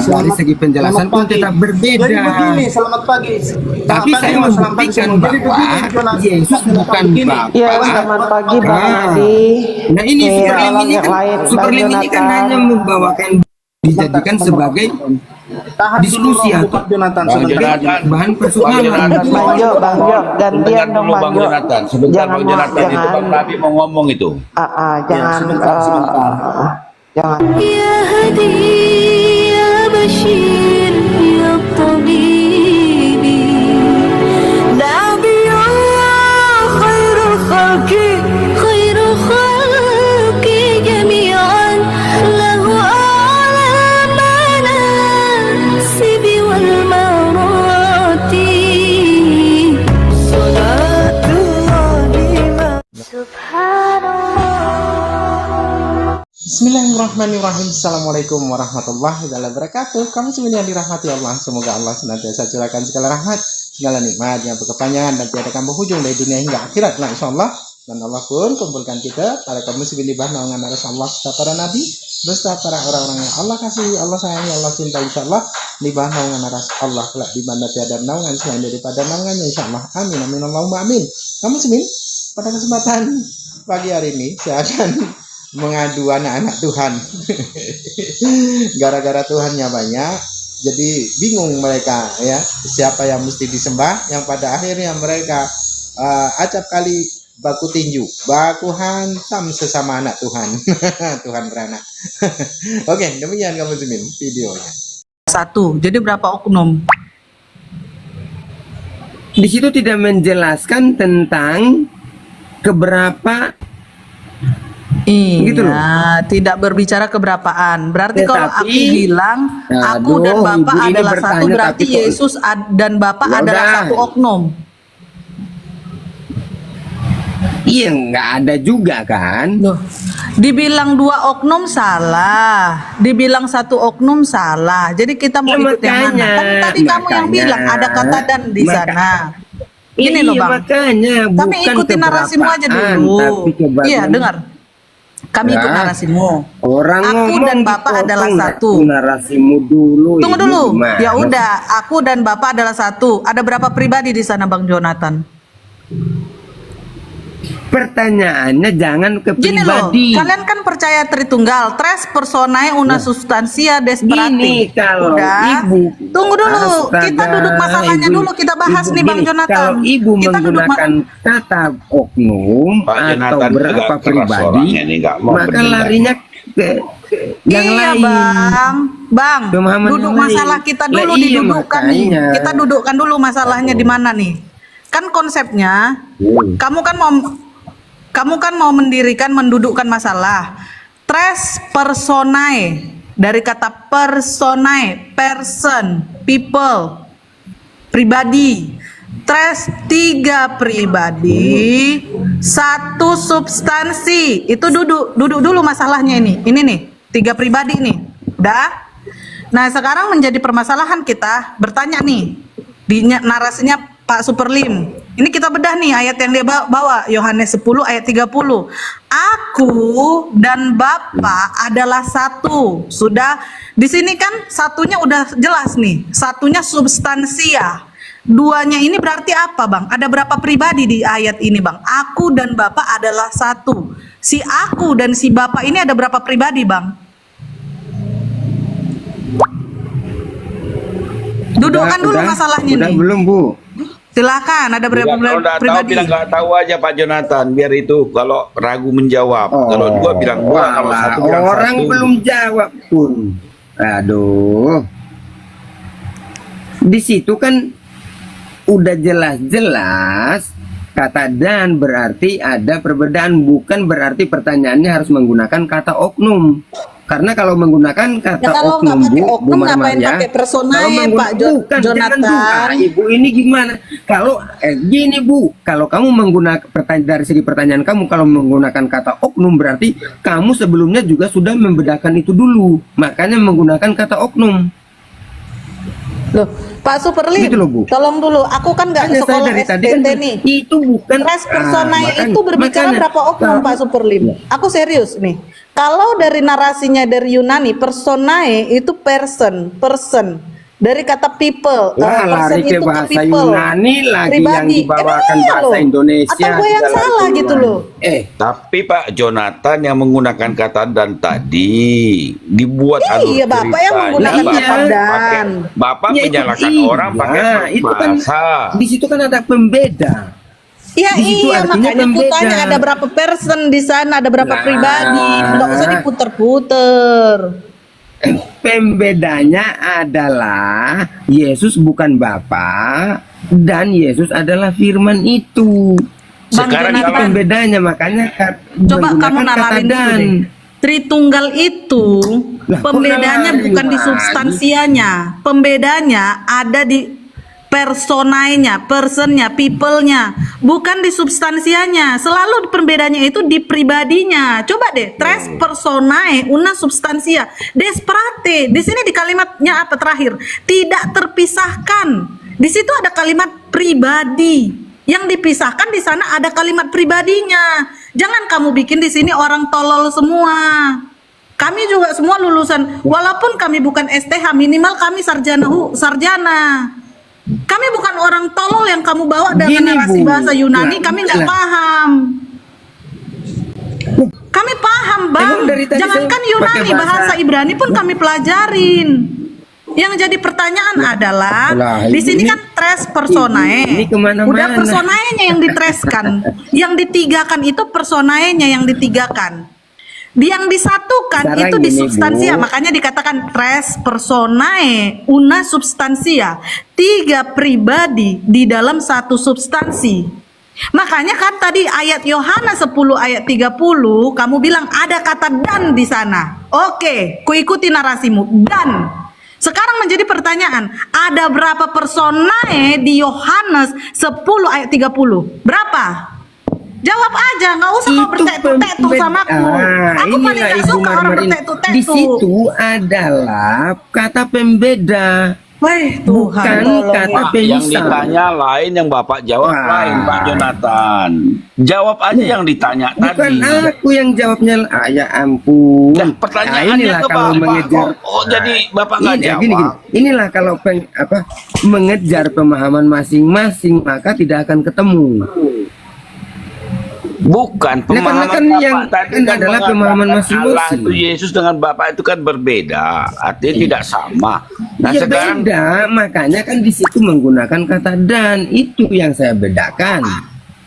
dari segi penjelasan pun tetap berbeda. Jadi begini, selamat pagi. Tapi saya membuktikan bahwa Yesus bukan Bapa. Ya, selamat pagi Bang Adi. Nah ini Superlim ini yang kan, lain, Superlim Bang ini kan Jonathan. hanya membawakan, dijadikan sebagai diskusi atau Jonathan Bang Jonathan, bahan persoalan. Bang Jo, gantian dengar dong dulu Bang Bang Jo. Jonathan. Sebentar Bang Jonathan, itu Bang Nabi mau ngomong itu. Jangan, sebentar. jangan. يا هدي يا بشير يا طبيبي نبي الله خير الخلق خير خلق جميعا له أعلى المناصب والمراتب صلاة الله سبحان الله. Bismillahirrahmanirrahim. Assalamualaikum warahmatullahi wabarakatuh. Kamu semua yang dirahmati Allah, semoga Allah senantiasa curahkan segala rahmat, segala nikmat yang berkepanjangan dan tiada kamu hujung dari dunia hingga akhirat lah insyaallah. Dan Allah pun kumpulkan kita para kaum muslimin di bawah naungan Rasulullah serta para nabi beserta para orang-orang yang Allah kasihi, Allah sayangi, Allah cintai insyaallah di bawah naungan Rasulullah kelak di mana tiada naungan selain daripada naungannya insyaallah. Amin amin Allahumma amin. Kaum muslimin, pada kesempatan pagi hari ini saya akan mengadu anak-anak Tuhan. Gara-gara Tuhannya banyak, jadi bingung mereka ya siapa yang mesti disembah, yang pada akhirnya mereka acap kali baku tinju, baku hantam sesama anak Tuhan. Tuhan beranak. Oke, demikian kamu muslimin videonya. Satu, jadi berapa oknum? Di situ tidak menjelaskan tentang keberapa. Iya, Gitu loh. tidak berbicara keberapaan. Berarti kalau aku Tetapi- bilang Aduh, aku dan Bapak Ibu ini adalah satu, bertanya, berarti tapi kok- Yesus dan Bapak Ya adalah udah. satu oknum. Iya, nggak ada juga kan? Loh, dibilang dua oknum salah, dibilang satu oknum salah. Jadi kita mau Ya, ikut yang mana? Kan tadi kamu yang bilang ada kata dan di sana. Ini loh, Bang. Makanya Kami bukan ikutin narasimu aja keberapaan, dulu. tapi kebagian. Iya, dengar. Kami ikut Ya. narasimu. Orang Aku ngomong dan Bapak dipotong, adalah satu. narasimu dulu. Tunggu ini dulu. gimana? Ya udah, aku dan Bapak adalah satu. Ada berapa pribadi di sana, Bang Jonathan? Pertanyaannya jangan ke Gini loh, pribadi. kalian kan percaya Tritunggal, tres personae una substantia desperati. Gini, kalau Udah. ibu, Tunggu dulu, astaga, kita duduk masalahnya ibu- dulu, kita bahas ibu nih Bang gini, Jonathan. Kalau ibu Kita duduk menggunakan kata oknum Pak atau Jonathan berapa agak keras pribadi, orangnya nih, nggak mau maka berdebat. larinya ke yang Iya lain. Bang, Pemahaman duduk yang lain. masalah kita Lah dulu iya, didudukkan nih. makanya. Kita dudukkan dulu masalahnya di mana nih? Kan konsepnya, kamu kan mau mendudukkan masalah. Tres personae, dari kata personae, person, people, pribadi. Tres, tiga pribadi, satu substansi. Itu duduk dulu masalahnya ini. Ini nih, tiga pribadi nih. Udah? Nah, sekarang menjadi permasalahan kita bertanya nih di narasinya Pak Superlim. Ini kita bedah nih ayat yang dia bawa, Yohanes 10 ayat 30. Aku dan Bapa adalah satu. Sudah di sini kan satunya udah jelas nih. Satunya substansia. Duanya ini berarti apa, Bang? Ada berapa pribadi di ayat ini, Bang? Aku dan Bapa adalah satu. Si aku dan si Bapa ini ada berapa pribadi, Bang? Dudukkan dulu masalahnya udah nih. belum, Bu? Silakan, ada berapa Kalau udah tahu pribadi? bilang nggak tahu aja Pak Jonathan, biar itu kalau ragu menjawab. Kalau dua bilang dua, kalau walah, satu bilang orang satu. belum jawab pun. Aduh. Di situ kan udah jelas-jelas kata dan berarti ada perbedaan, bukan berarti pertanyaannya harus menggunakan kata oknum. Karena kalau menggunakan kata Ya, kalau oknum, nggak pakai Bu oknum, ngapain Marmaria, pakai personae, kalau menggun- Pak bukan, jangan Jonathan? juga. Ibu ini gimana? Kalau gini Bu, kalau kamu menggunakan dari segi pertanyaan kamu, kalau menggunakan kata oknum berarti kamu sebelumnya juga sudah membedakan itu dulu. Makanya menggunakan kata oknum. Loh, Pak Superlim, Gitu loh, Bu. tolong dulu. Aku kan nggak Makanya saya sekolah dari tadi SDT kan nih. itu bukan Res personae makanya- itu berbicara makanya- berapa oknum Pak Superlim? Aku serius nih. Kalau dari narasinya dari Yunani, personae itu person. Dari kata people, Wah, person lari ke itu bahasa people. Yunani lagi yang Pribadi. dibawakan Emang iya bahasa loh? Indonesia. Atau gue di yang dalam salah Yunani. gitu loh? Tapi Pak Jonathan yang menggunakan kata dan tadi dibuat Iya, Bapak yang menggunakan kata dan. Bapak Ya, itu menyalahkan iya, orang pakai itu kan bahasa. di situ kan ada pembeda. Ya Di situ iya, artinya makanya aku pembeda. tanya ada berapa person di sana, ada berapa Nah. pribadi, nggak usah diputer-puter. Pembedanya adalah Yesus bukan Bapa dan Yesus adalah firman itu. Bang Sekarang Itu Jonathan, pembedanya, makanya coba kamu menggunakan kata nalalin dulu dan. deh. Tritunggal itu Lah, kok pembedanya nalalin bukan di lagi? substansianya, pembedanya ada di personainya, personnya, people-nya, bukan di substansianya. Selalu perbedaannya itu di pribadinya. Coba deh, tres personae una substansia desperate. Di sini di kalimatnya apa terakhir? Tidak terpisahkan. Di situ ada kalimat pribadi. Yang dipisahkan di sana ada kalimat pribadinya. Jangan kamu bikin di sini orang tolol semua. Kami juga semua lulusan, walaupun kami bukan STH, minimal kami sarjana. Kami bukan orang tolol yang kamu bawa dengan Gini, narasi Bu. bahasa Yunani, Lah, kami nggak lah. paham. Kami paham, Bang. Emang dari tadi Jangankan saya Yunani, pakai bahasa Ibrani pun kami pelajarin. Yang jadi pertanyaan adalah, lah, di sini ini- kan tres personae. ini kemana-mana. Udah personaenya yang ditreskan, yang ditigakan itu personaenya yang ditigakan. Yang disatukan Sekarang itu gini, di substansia, Bu. makanya dikatakan tres personae una substansia, tiga pribadi di dalam satu substansi. Makanya kan tadi ayat Yohanes 10 ayat 30 kamu bilang ada kata dan di sana. Oke, kuikuti narasimu dan. Sekarang menjadi pertanyaan, ada berapa personae di Yohanes 10 ayat 30? Berapa? Jawab aja, nggak usah kau bertetu-tetu sama aku. Aku paling inilah nggak Ibu suka orang Marmarin. bertetu-tetu. Di situ adalah kata pembeda, Weh, Tuhan, bukan tolong kata ya. Pak, yang pemisah. ditanya lain, yang Bapak jawab Wah. lain, Pak Jonathan. Jawab aja yang ditanya Bukan tadi. aku yang jawabnya. Ya ampun. Dan pertanyaannya inilah ke kalau Bapak. mengejar. Oh, jadi Bapak nggak Ini, jawab. gini. Inilah kalau mengejar pemahaman masing-masing maka tidak akan ketemu. Bukan pemahaman kan Bapak yang tadi kan adalah mengatakan pemahaman Allah masing-masing. itu Yesus dengan Bapak itu kan berbeda, artinya tidak sama. Nah Ya sekarang beda, makanya kan di situ menggunakan kata dan, itu yang saya bedakan.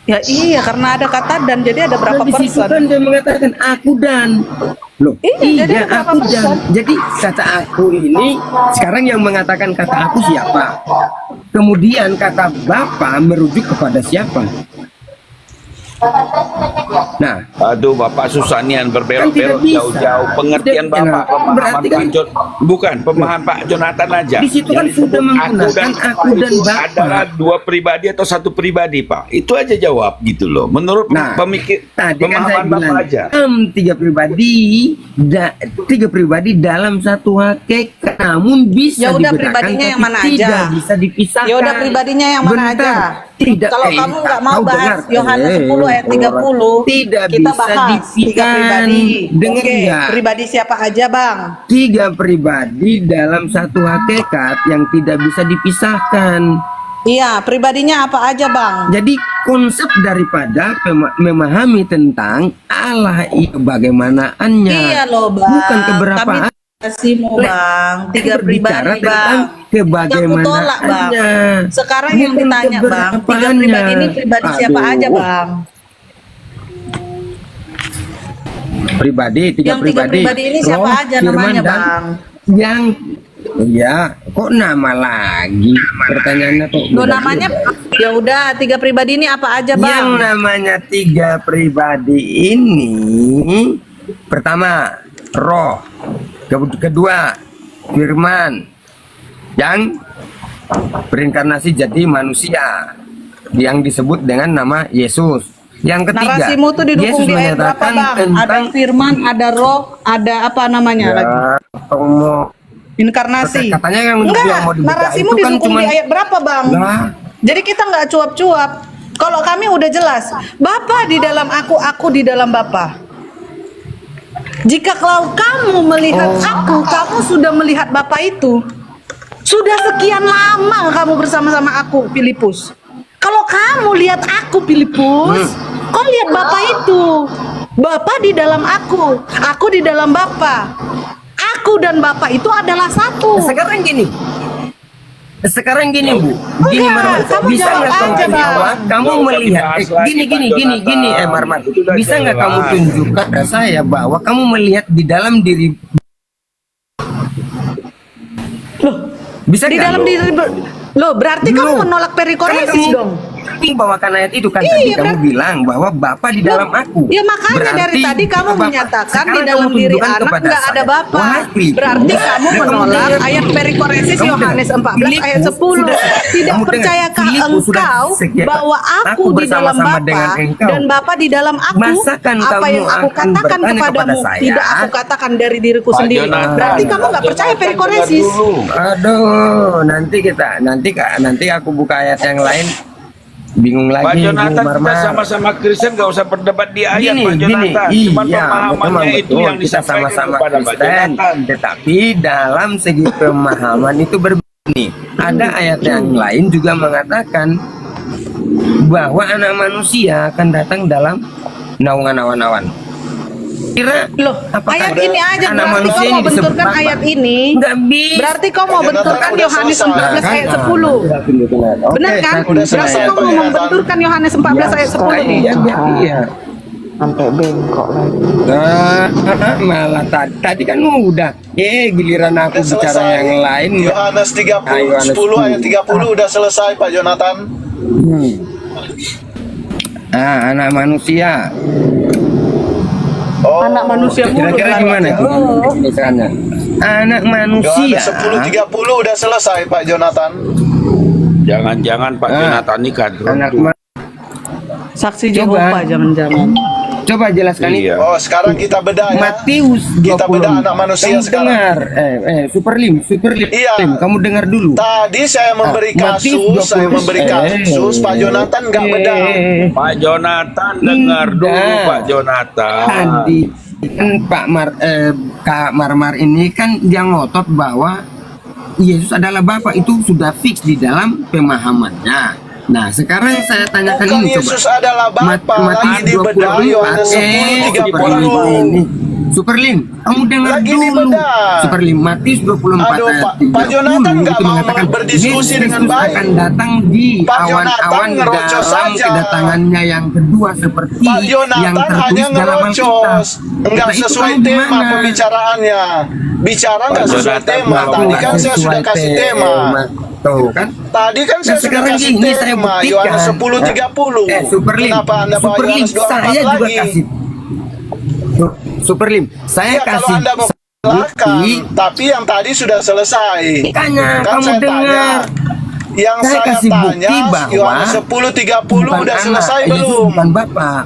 Ya iya, karena ada kata dan, jadi ada berapa Nah, di situ persen? kan dia mengatakan aku dan. Loh, Iya, jadi iya ada berapa aku dan. persen? Jadi kata aku ini sekarang yang mengatakan kata aku siapa? Kemudian kata Bapa merujuk kepada siapa? Nah, aduh Bapak susah nian Kan berbelok-belok tidak bisa. jauh-jauh pengertian Tidak, Bapak, pemahaman berarti kan- Pak bukan pemahaman Pak Jonathan aja. Di situ kan Yang sudah disebut menggunakan aku dan itu Bapak. adalah dua pribadi atau satu pribadi Pak. Itu aja jawab gitu loh. Menurut Nah, pemikir tadi kan saya pemahaman Bapak bilang aja. tiga pribadi dalam satu hakikat, namun bisa Ya udah, dibedakan, pribadinya yang tapi mana tidak aja? bisa dipisahkan. Ya udah, pribadinya yang mana Bentar. aja? Tidak. Kalau kamu nggak mau kau bahas dengar. Yohanes 10 ayat 30, Tidak kita bisa bahas tiga dipisahkan. pribadi. Dengar Oke, nggak? pribadi siapa aja, Bang? Tiga pribadi dalam satu hakikat yang tidak bisa dipisahkan. Iya, pribadinya apa aja, Bang? Jadi konsep daripada memahami tentang Allah itu bagaimanaannya, Iya loh, Bang. bukan keberapaan. Kasihmu, Bang. Tiga Berbicara pribadi, tentang Bang. Aku tolak, Bang. kebagaimanaannya. Sekarang yang Bukan ditanya, Bang, tiga keberadaannya. pribadi ini pribadi siapa Aduh. aja, Bang? Pribadi, tiga Yang tiga pribadi ini siapa Roh, aja Firman, namanya, dan Bang? Yang ya, kok nama lagi? Pertanyaannya kok Lo beda namanya juga. ya udah, tiga pribadi ini apa aja, Yang Bang? namanya tiga pribadi ini, pertama Roh, kedua Firman yang berinkarnasi jadi manusia yang disebut dengan nama Yesus. Yang ketiga, Narasimu tuh didukung Yesus di ayat berapa, menyatakan Bang? Ada tentang firman, ada roh, ada apa namanya lagi? ya, tomo Inkarnasi. Katanya yang Enggak, mau dibedah narasimu itu kan didukung cuman- di ayat berapa, Bang? Lah. Jadi kita nggak cuap-cuap. Kalau kami udah jelas, Bapa di dalam aku di dalam Bapa. Jika kalau kamu melihat aku, kamu sudah melihat Bapa itu. Sudah sekian lama kamu bersama-sama aku, Filipus. Kalau kamu lihat aku, Filipus, kau lihat Bapa itu. Bapa di dalam aku di dalam Bapa. Aku dan Bapa itu adalah satu. Sekarang gini Bu, gini Enggak, Marmar, kamu bisa jawab nggak kamu aja, Bang. jawab? Kamu Nggak usah melihat, dibahas lagi, gini, Pak Jonathan. Marmar, Itu udah bisa nggak kamu jelas. tunjukkan pada saya bahwa kamu melihat di dalam diri, bisa Di nggak? dalam diri loh, berarti kamu Loh, menolak perikoresis kamu dong. bawakan ayat itu kan Iya, tadi kamu berarti- bilang bahwa Bapa di dalam aku. Ya makanya dari Berarti tadi kamu Bapak- menyatakan di sekarang dalam kamu diri tunjukkan anak kepada nggak ada saya. Bapa. Wahai Filipus, Berarti kamu kamu menolak dengar- ayat perikoresis kamu Yohanes dengar. 14 ayat 10. Filipus sudah- Tidak kamu dengar. percayakah Filipus sudah engkau sekian- bahwa aku di dalam bersama-sama dengan Bapa engkau. dan Bapa di dalam aku? Masakan Apa kamu yang aku akan katakan bertanya kepadamu kepada saya? tidak aku katakan dari diriku Pak sendiri. Jonathan, Berarti kamu nggak Pak percaya Jonathan, perikoresis. dengar dulu. Aduh, nanti aku buka ayat yang lain bingung Pak lagi Bu Jonathan, kita Marmar. sama-sama Kristen, nggak usah berdebat di ayat Gini, Pak Jonathan. Cuman iya, pemahamannya memang itu betul, yang kita disampaikan sama-sama kepada Pak Kristen, Jonathan. tetapi dalam segi pemahaman itu berbeda nih. Ada ayat yang lain juga mengatakan bahwa anak manusia akan datang dalam naungan awan-awan. Kira Loh, apakah ayat ini aja anak berarti manusia kau mau ini disebut benturkan Bapa? ayat ini. Nggak bisa. Berarti kau mau benturkan Yohanes 14 ayat 10. Benar kan? Udah Berarti kau mau membenturkan Yohanes 14 ayat 10 nih. Iya. Sampai bengkok lagi. Malah tadi kan udah. Giliran aku bicara yang lain. Yohanes 30, Yohanes 10 ayat 30 udah selesai Pak Jonathan. Anak manusia. Oh, Anak manusia mulu. Kira-kira gimana itu tulisannya? Anak manusia. Yohanes 10, 30 udah selesai Pak Jonathan. Jangan-jangan Pak Jonathan ini Anak kadrun. Saksi Coba. Jehovah jangan-jangan. Coba jelaskan itu. Iya. Oh, sekarang kita bedah ya. Matius 20. Kita bedah anak manusia kamu sekarang. dengar, Superlim. Iya. Kamu dengar dulu. Tadi saya memberi Matius kasus, 20. Pak Jonathan nggak bedah. Pak Jonathan dengar dulu Enggak. Pak Jonathan. Tadi kan Kak Marmar ini kan yang ngotot bahwa Yesus adalah Bapa, itu sudah fix di dalam pemahamannya. Nah, sekarang saya tanyakan Bukan ini coba. Yesus adalah Bapa, lagi Matius dibedah 24. Yohanes 10, 30. Superlim, kamu dengar Lagi dulu. dibedah. Superlim, Matius 24 Aduh, ayat Pak Jonathan 30 nggak itu mau mengatakan berdiskusi Yesus dengan Kristus baik. akan datang di Pak awan-awan Jonathan ngerocos dalam saja. kedatangannya yang kedua seperti Pak Jonathan yang tertulis hanya dalam Alkitab. ngerocos, nggak Nah, itu sesuai kamu tema gimana? pembicaraannya. Bicara nggak Pak sesuai Jonathan, tema. kalau Tadi nggak kan saya sudah kasih tema. Tuh kan. Tadi kan saya Nah, sudah sekarang kasih ini saya tema. buktikan. Yohanes 10, 30. Superlim, Kenapa Anda bawa Superlim, Yohanes 24 saya juga lagi? kasih. Superlim, saya Ya, kalau kasih. Anda mau silakan, tapi yang tadi sudah selesai. Makanya, Kan kamu saya dengar. tanya. Yang Saya saya kasih tanya, bukti bahwa Yohanes 10, 30 bukan udah anak, selesai Yesus belum? bukan Bapak.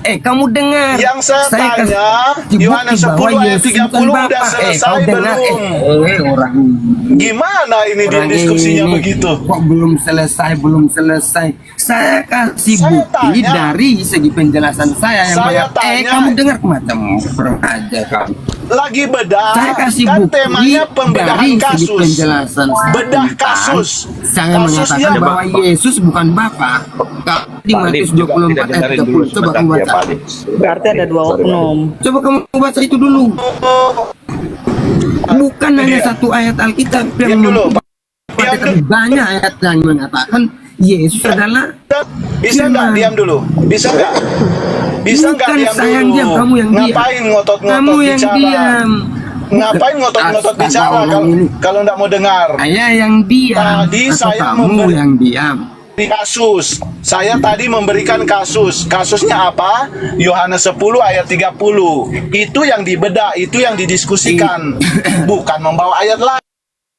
Kamu dengar. Yang saya tanya, kasih bukti Yohanes 10 bahwa ayat Yesus 30 bukan udah Bapak. selesai Kau dengar, belum? orang Gimana ini dia orang diskusinya ini begitu? kok belum selesai. Saya kasih Saya bukti tanya. dari segi penjelasan saya yang Saya banyak. tanya. Kamu dengar macam kurang aja kamu. Lagi bedah, Saya kasih kan bukti temanya pembedahan dari segi kasus. penjelasan saya Bedah tentang kasus. Saya Kasusnya mengatakan bahwa Yesus bukan Bapa. Di Matius 24 ayat 30. Coba kamu baca. Berarti ada dua oknum. Coba kamu baca itu dulu. Bukan hanya satu ayat Alkitab yang Diam dulu, Pak. mengatakan banyak ayat yang mengatakan Yesus adalah Bisa nggak diam dulu? Bisa nggak? Bisa nggak Bukan diam saya yang dulu? diam, kamu yang diam. Ngapain ngotot-ngotot Kamu yang bicara? diam. Ngapain ngotot-ngotot Astaga, bicara orang kalau ini. kalau nggak mau dengar? Saya yang diam. Tadi atau saya kamu memberi- yang diam. Di kasus. Saya tadi memberikan kasus. Kasusnya apa? Yohanes 10 ayat 30. Itu yang dibedah, itu yang didiskusikan. Bukan membawa ayat lain.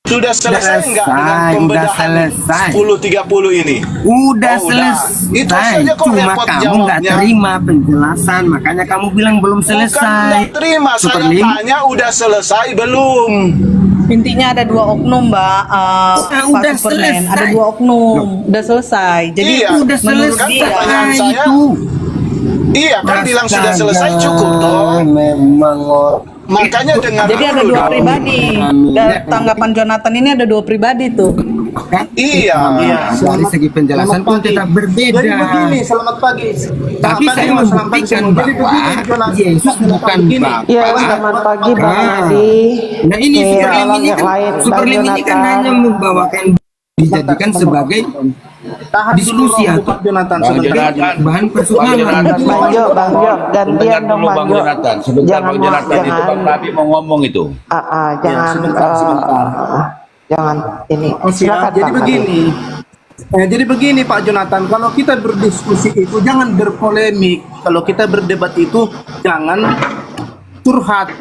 Sudah selesai nggak dengan Selesai, pembedahan udah selesai. 10-30 ini? Udah Oh, udah. Itu selesai. saja kok Cuma repot kamu nggak jawabnya. terima penjelasan, makanya kamu bilang belum Bukan selesai. nggak terima, saya Superlim, tanya udah selesai belum? Intinya ada 2 oknum, Mbak. Pak udah Superman. selesai. Ada 2 oknum. Udah selesai. Jadi Iya, udah menurut kan selesai pertanyaan dia, saya, itu. iya kan bilang sudah Astaga, selesai cukup toh. Memang Makanya dengar jadi ada dulu 2 dong. pribadi. Tanggapan Jonathan ini ada 2 pribadi tuh. Iya. Dari segi penjelasan pun tetap berbeda. Jadi begini, selamat pagi. Tapi saya membuktikan bahwa Yesus bukan Bapa. Ya, selamat pagi Bang Adi. Nah ini Oke, Superlim orang ini yang kan, lain, Bang Superlim ini kan Jonathan. hanya membawakan dijadikan sebagai Tahan diskusi dulu, atau Pak Jonathan Bang sebentar. Jonathan, bahan Bang persoalan. Jonathan, Bang Jo, gantian Dengar dong dulu Bang Bang Jo. Jonathan. Sebentar Jangan Bang Jonathan, itu jangan. Bang Rabi mau ngomong itu. Jangan jangan ini. Oke, Silakan jadi Bang Adi. begini. Jadi begini Pak Jonathan, kalau kita berdiskusi itu jangan berpolemik, kalau kita berdebat itu jangan curhat.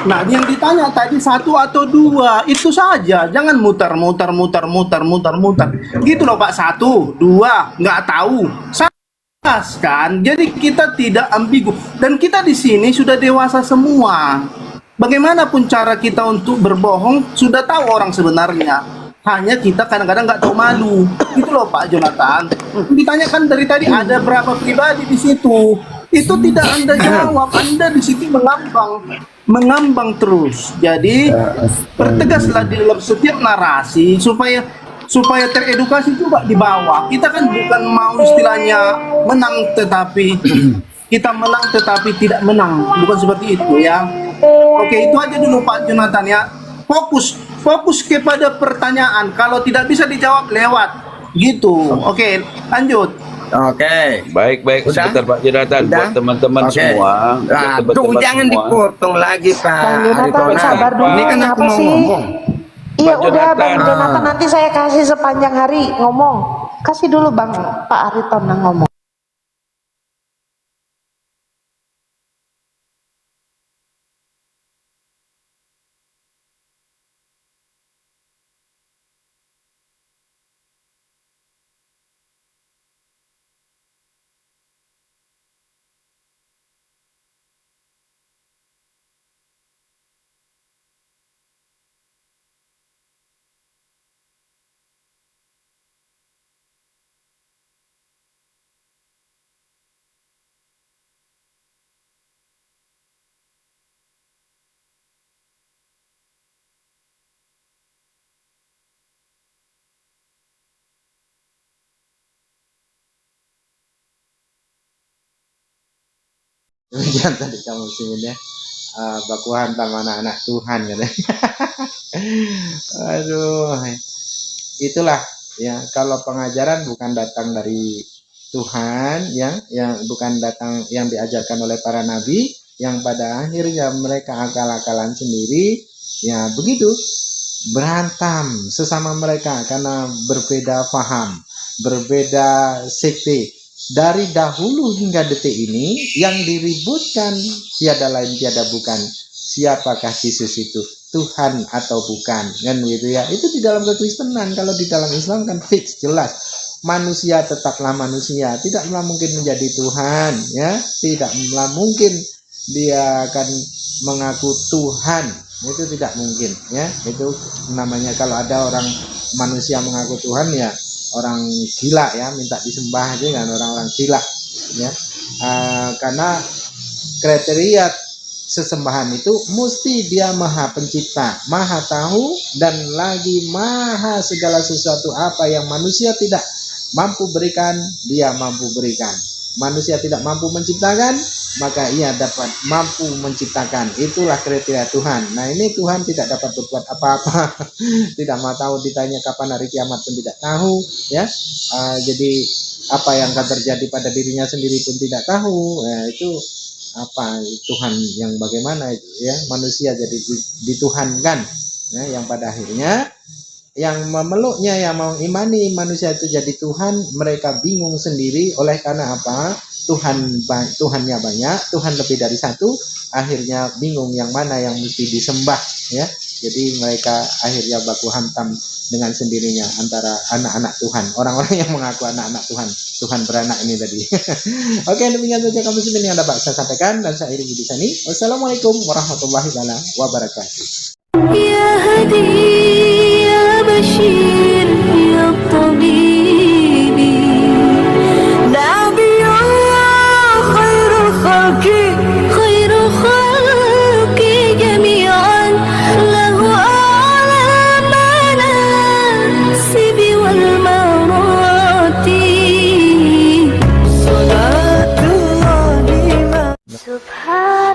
Nah, yang ditanya tadi 1 atau 2 itu saja, jangan muter. Gitu loh Pak, 1, 2, nggak tahu. Kan, jadi kita tidak ambigu dan kita di sini sudah dewasa semua. Bagaimanapun cara kita untuk berbohong, sudah tahu orang sebenarnya. Hanya kita kadang-kadang nggak tahu malu. Itu loh Pak Jonathan. Ditanyakan dari tadi ada berapa pribadi di situ. Itu tidak Anda jawab. Anda di situ mengambang terus. Jadi pertegaslah di dalam setiap narasi supaya teredukasi juga di bawah. Kita kan bukan mau istilahnya menang tetapi kita menang tetapi tidak menang. Bukan seperti itu ya. Oke, itu aja dulu Pak Jonathan ya. Fokus kepada pertanyaan. Kalau tidak bisa dijawab lewat gitu. Oke, lanjut. Oke. Baik, Udah? sebentar Pak Jonathan. Udah? Buat teman-teman Oke. semua. buat Nah, tuh teman-teman jangan semua. dipotong lagi Pak Bang Jonathan, Aritona. sabar dulu. Ini kan aku Kenapa mau sih? ngomong. Iya Pak udah Jonathan. Bang Jonathan, nanti saya kasih sepanjang hari ngomong. Kasih dulu Bang Pak Aritona ngomong. Demikian tadi kamu muslimin ya. Baku hantam anak-anak Tuhan katanya. Aduh. Itulah ya, kalau pengajaran bukan datang dari Tuhan yang bukan datang yang diajarkan oleh para nabi, yang pada akhirnya mereka akal-akalan sendiri, ya begitu berantem sesama mereka karena berbeda paham, berbeda sekte. Dari dahulu hingga detik ini yang diributkan tiada lain tiada bukan siapakah Yesus itu, Tuhan atau bukan, kan gitu ya. Itu di dalam kekristenan. Kalau di dalam Islam kan fix, jelas, manusia tetaplah manusia, tidaklah mungkin menjadi Tuhan ya, tidaklah mungkin dia akan mengaku Tuhan, itu tidak mungkin ya. Itu namanya kalau ada orang manusia mengaku Tuhan ya orang gila ya, minta disembah aja kan, orang-orang gila ya. Karena kriteria sesembahan itu mesti dia maha pencipta, maha tahu, dan lagi maha segala sesuatu. Apa yang manusia tidak mampu berikan, dia mampu berikan. Manusia tidak mampu menciptakan, maka ia dapat mampu menciptakan. Itulah kriteria Tuhan. Nah ini Tuhan tidak dapat berbuat apa-apa, tidak mau tahu, ditanya kapan hari kiamat pun tidak tahu ya. Jadi apa yang akan terjadi pada dirinya sendiri pun tidak tahu ya. Itu apa Tuhan yang bagaimana itu ya, manusia jadi dituhankan ya, yang pada akhirnya yang memeluknya, yang mengimani manusia itu jadi Tuhan, mereka bingung sendiri. Oleh karena apa? Tuhannya banyak, Tuhan lebih dari satu, akhirnya bingung yang mana yang mesti disembah ya. Jadi mereka akhirnya baku hantam dengan sendirinya antara anak-anak Tuhan, orang-orang yang mengaku anak-anak Tuhan, Tuhan beranak ini tadi. Oke, demikian saja kami sendiri yang dapat saya sampaikan dan saya iringi di sini. Wassalamualaikum warahmatullahi wabarakatuh. Ya سيدي يا بشير يا طبيب نبي الله خير خلق جميعا له أعلى المناسب والمراتب صلاة الله سبحان